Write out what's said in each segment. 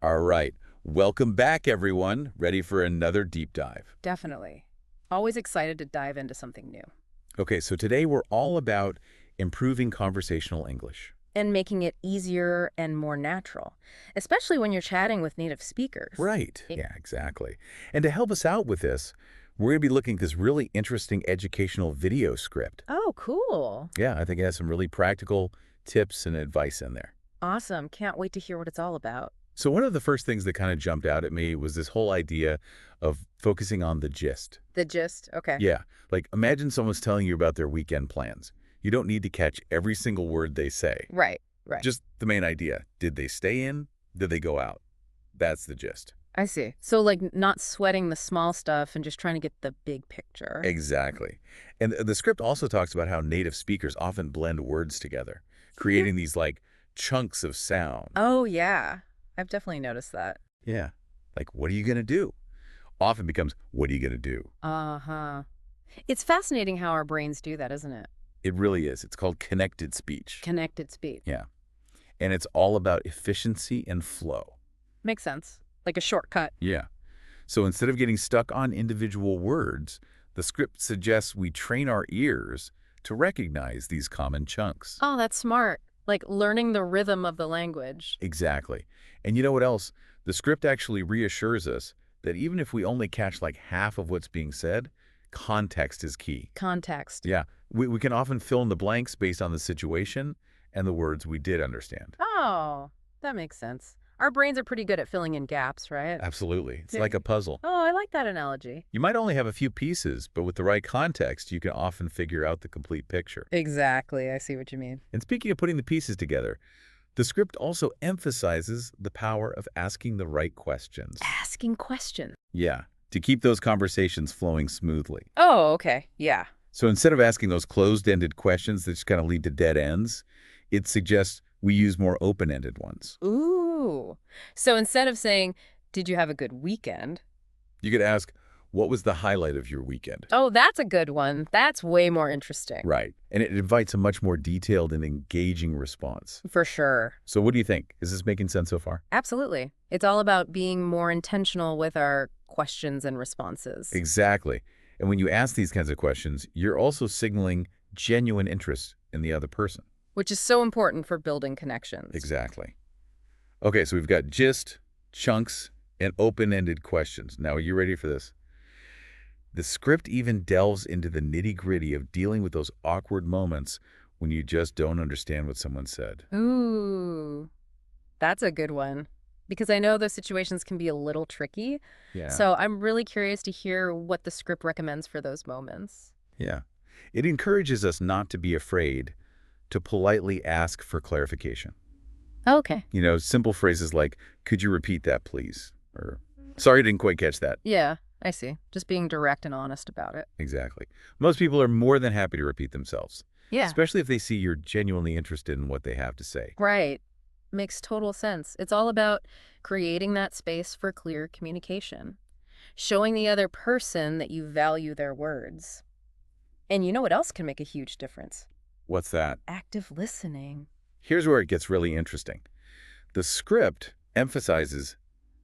All right. Welcome back, everyone. Ready for another deep dive. Definitely. Always excited to dive into something new. Okay, so today we're all about improving conversational English. And making it easier and more natural, especially when you're chatting with native speakers. Right. Yeah, exactly. And to help us out with this, we're going to be looking at this really interesting educational video script. Oh, cool. Yeah, I think it has some really practical tips and advice in there. Awesome. Can't wait to hear what it's all about. So one of the first things that kind of jumped out at me was this whole idea of focusing on the gist. The gist? Okay. Yeah, like imagine someone's telling you about their weekend plans. You don't need to catch every single word they say. Right, right. Just the main idea. Did they stay in? Did they go out? That's the gist. I see. So, like, not sweating the small stuff and just trying to get the big picture. Exactly. And the script also talks about how native speakers often blend words together, creating these like chunks of sound. Oh, yeah. I've definitely noticed that. Yeah. Like, what are you going to do? Often becomes, what are you going to do? Uh-huh. It's fascinating how our brains do that, isn't it? It really is. It's called connected speech. Connected speech. Yeah. And it's all about efficiency and flow. Makes sense. Like a shortcut. Yeah. So instead of getting stuck on individual words, the script suggests we train our ears to recognize these common chunks. Oh, that's smart. Like learning the rhythm of the language. Exactly. And you know what else? The script actually reassures us that even if we only catch like half of what's being said, context is key. Context. Yeah. We can often fill in the blanks based on the situation and the words we did understand. Oh, that makes sense. Our brains are pretty good at filling in gaps, right? Absolutely. It's Yeah. like a puzzle. Oh, I like that analogy. You might only have a few pieces, but with the right context, you can often figure out the complete picture. Exactly. I see what you mean. And speaking of putting the pieces together, the script also emphasizes the power of asking the right questions. Asking questions. Yeah, to keep those conversations flowing smoothly. Oh, okay. Yeah. So instead of asking those closed-ended questions that just kind of lead to dead ends, it suggests we use more open-ended ones. Ooh. So instead of saying, did you have a good weekend? You could ask, what was the highlight of your weekend? Oh, that's a good one. That's way more interesting. Right. And it invites a much more detailed and engaging response. For sure. So what do you think? Is this making sense so far? Absolutely. It's all about being more intentional with our questions and responses. Exactly. And when you ask these kinds of questions, you're also signaling genuine interest in the other person. Which is so important for building connections. Exactly. Okay, so we've got gist, chunks, and open-ended questions. Now, are you ready for this? The script even delves into the nitty-gritty of dealing with those awkward moments when you just don't understand what someone said. Ooh, that's a good one. Because I know those situations can be a little tricky. Yeah. So I'm really curious to hear what the script recommends for those moments. Yeah. It encourages us not to be afraid to politely ask for clarification. Okay. You know, simple phrases like, could you repeat that, please? Or, sorry, I didn't quite catch that. Yeah, I see. Just being direct and honest about it. Exactly. Most people are more than happy to repeat themselves, Yeah. especially if they see you're genuinely interested in what they have to say. Right. Makes total sense. It's all about creating that space for clear communication, showing the other person that you value their words. And you know what else can make a huge difference? What's that? Active listening. Here's where it gets really interesting. The script emphasizes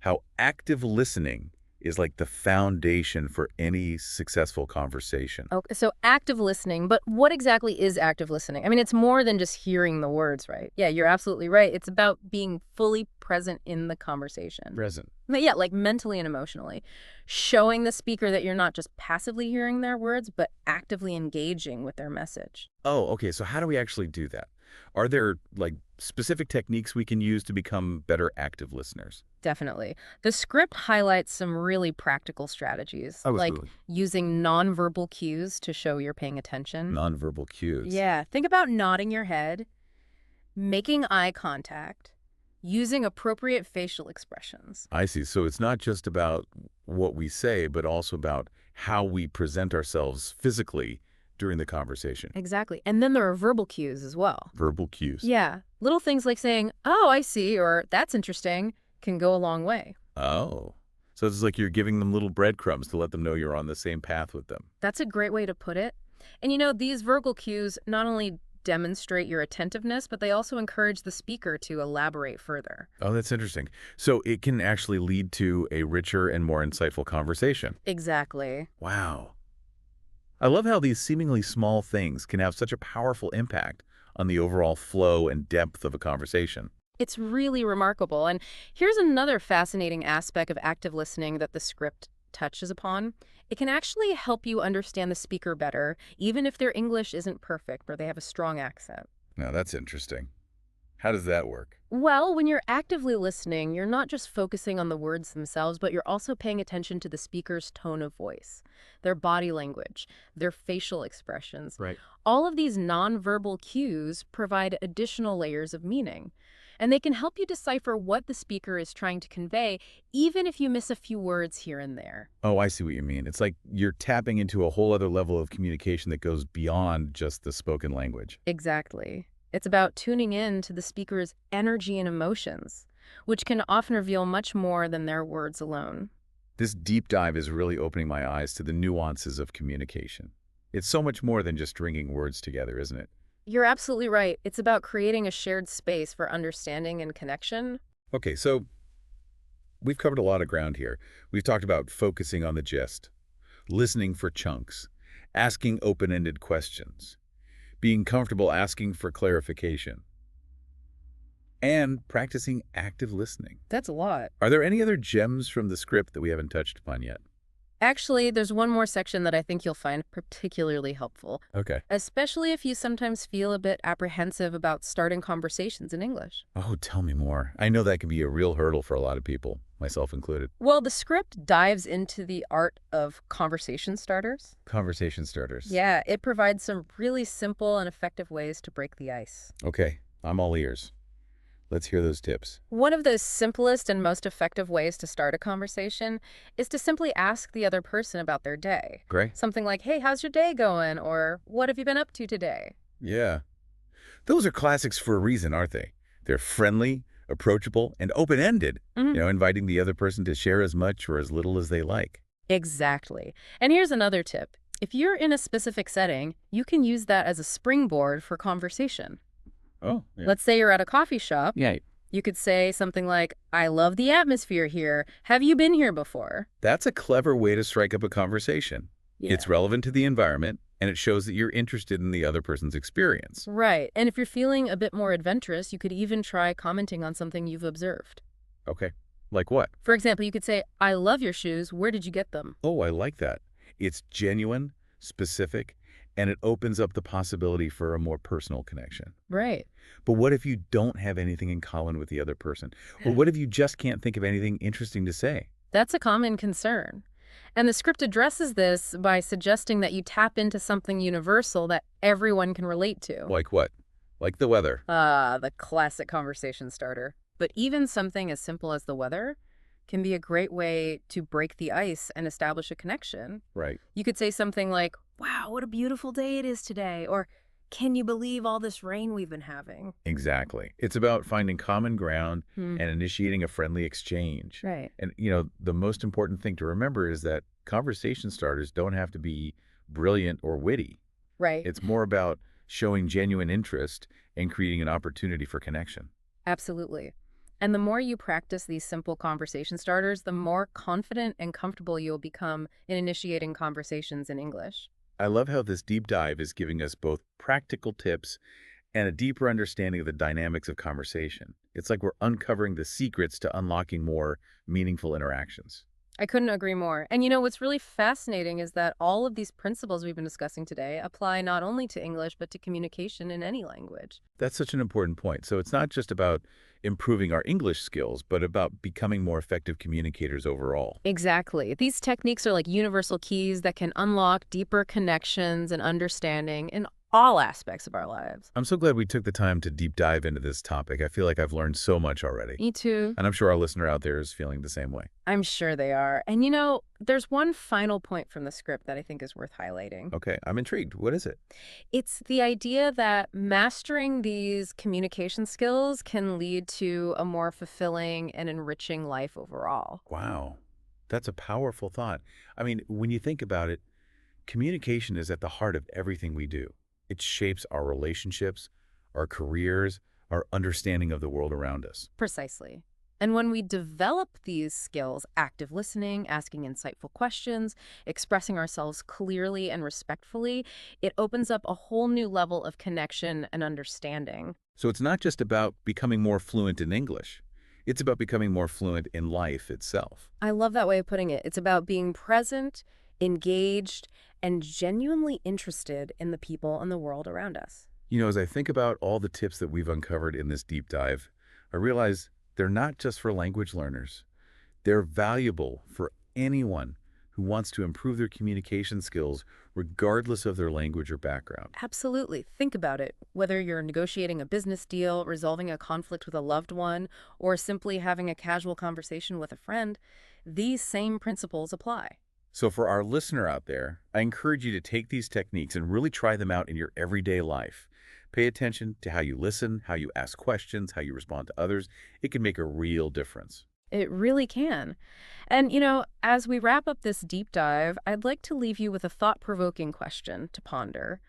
how active listening is like the foundation for any successful conversation. Okay, so active listening, but what exactly is active listening? I mean, it's more than just hearing the words, right? Yeah, you're absolutely right. It's about being fully present in the conversation. Present. But yeah, like mentally and emotionally. Showing the speaker that you're not just passively hearing their words, but actively engaging with their message. Oh, okay. So how do we actually do that? Are there like specific techniques we can use to become better active listeners? Definitely. The script highlights some really practical strategies, Oh, like absolutely. using nonverbal cues to show you're paying attention. Nonverbal cues. Yeah, think about nodding your head, making eye contact, using appropriate facial expressions. I see. So it's not just about what we say, but also about how we present ourselves physically during the conversation. Exactly. And then there are verbal cues as well. Verbal cues. Yeah, little things like saying, oh, I see, or that's interesting, can go a long way. Oh. So it's like you're giving them little breadcrumbs to let them know you're on the same path with them. That's a great way to put it. And you know, these verbal cues not only demonstrate your attentiveness, but they also encourage the speaker to elaborate further. Oh, that's interesting. So it can actually lead to a richer and more insightful conversation. Exactly. Wow. I love how these seemingly small things can have such a powerful impact on the overall flow and depth of a conversation. It's really remarkable. And here's another fascinating aspect of active listening that the script touches upon. It can actually help you understand the speaker better, even if their English isn't perfect or they have a strong accent. Now, that's interesting. How does that work? Well, when you're actively listening, you're not just focusing on the words themselves, but you're also paying attention to the speaker's tone of voice, their body language, their facial expressions. Right. All of these nonverbal cues provide additional layers of meaning, and they can help you decipher what the speaker is trying to convey, even if you miss a few words here and there. Oh, I see what you mean. It's like you're tapping into a whole other level of communication that goes beyond just the spoken language. Exactly. It's about tuning in to the speaker's energy and emotions, which can often reveal much more than their words alone. This deep dive is really opening my eyes to the nuances of communication. It's so much more than just stringing words together, isn't it? You're absolutely right. It's about creating a shared space for understanding and connection. Okay, so we've covered a lot of ground here. We've talked about focusing on the gist, listening for chunks, asking open-ended questions, being comfortable asking for clarification, and practicing active listening. That's a lot. Are there any other gems from the script that we haven't touched upon yet? Actually, there's one more section that I think you'll find particularly helpful, Okay. especially if you sometimes feel a bit apprehensive about starting conversations in English. Oh, tell me more. I know that can be a real hurdle for a lot of people, myself included. Well, the script dives into the art of conversation starters. Conversation starters. Yeah, it provides some really simple and effective ways to break the ice. Okay, I'm all ears. Let's hear those tips. One of the simplest and most effective ways to start a conversation is to simply ask the other person about their day. Gray? Something like, hey, how's your day going? Or what have you been up to today? Yeah. Those are classics for a reason, aren't they? They're friendly, approachable, and open-ended, Mhm. inviting the other person to share as much or as little as they like. Exactly. And here's another tip. If you're in a specific setting, you can use that as a springboard for conversation. Oh, yeah. Let's say you're at a coffee shop. Yeah, You could say something like, I love the atmosphere here. Have you been here before? that's a clever way to strike up a conversation. Yeah. It's relevant to the environment, and it shows that you're interested in the other person's experience. Right. And if you're feeling a bit more adventurous, you could even try commenting on something you've observed. Okay. Like what? For example, you could say, I love your shoes. Where did you get them? Oh, I like that. It's genuine, specific, and it opens up the possibility for a more personal connection. Right. But what if you don't have anything in common with the other person? Or what if you just can't think of anything interesting to say? That's a common concern. And the script addresses this by suggesting that you tap into something universal that everyone can relate to. Like what? Like the weather. Ah, the classic conversation starter. But even something as simple as the weather can be a great way to break the ice and establish a connection. Right. You could say something like, wow, what a beautiful day it is today. Or, can you believe all this rain we've been having? Exactly. It's about finding common ground and initiating a friendly exchange. Right. And, the most important thing to remember is that conversation starters don't have to be brilliant or witty. Right. It's more about showing genuine interest and creating an opportunity for connection. Absolutely. And the more you practice these simple conversation starters, the more confident and comfortable you'll become in initiating conversations in English. I love how this deep dive is giving us both practical tips and a deeper understanding of the dynamics of conversation. It's like we're uncovering the secrets to unlocking more meaningful interactions. I couldn't agree more. And what's really fascinating is that all of these principles we've been discussing today apply not only to English, but to communication in any language. That's such an important point. So it's not just about improving our English skills, but about becoming more effective communicators overall. Exactly. These techniques are like universal keys that can unlock deeper connections and understanding in all aspects of our lives. I'm so glad we took the time to deep dive into this topic. I feel like I've learned so much already. Me too. And I'm sure our listener out there is feeling the same way. I'm sure they are. And there's one final point from the script that I think is worth highlighting. Okay, I'm intrigued. What is it? It's the idea that mastering these communication skills can lead to a more fulfilling and enriching life overall. Wow, that's a powerful thought. I mean, when you think about it, communication is at the heart of everything we do. It shapes our relationships, our careers, our understanding of the world around us. Precisely. And when we develop these skills, active listening, asking insightful questions, expressing ourselves clearly and respectfully, it opens up a whole new level of connection and understanding. So it's not just about becoming more fluent in English. It's about becoming more fluent in life itself. I love that way of putting it. It's about being present, engaged, and genuinely interested in the people and the world around us. As I think about all the tips that we've uncovered in this deep dive, I realize they're not just for language learners. They're valuable for anyone who wants to improve their communication skills regardless of their language or background. Absolutely. Think about it. Whether you're negotiating a business deal, resolving a conflict with a loved one, or simply having a casual conversation with a friend, these same principles apply. So for our listener out there, I encourage you to take these techniques and really try them out in your everyday life. Pay attention to how you listen, how you ask questions, how you respond to others. It can make a real difference. It really can. And, as we wrap up this deep dive, I'd like to leave you with a thought-provoking question to ponder.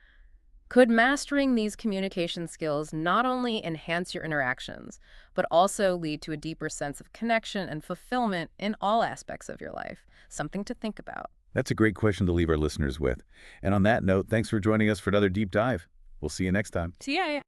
Could mastering these communication skills not only enhance your interactions, but also lead to a deeper sense of connection and fulfillment in all aspects of your life? Something to think about. That's a great question to leave our listeners with. And on that note, thanks for joining us for another deep dive. We'll see you next time. See ya.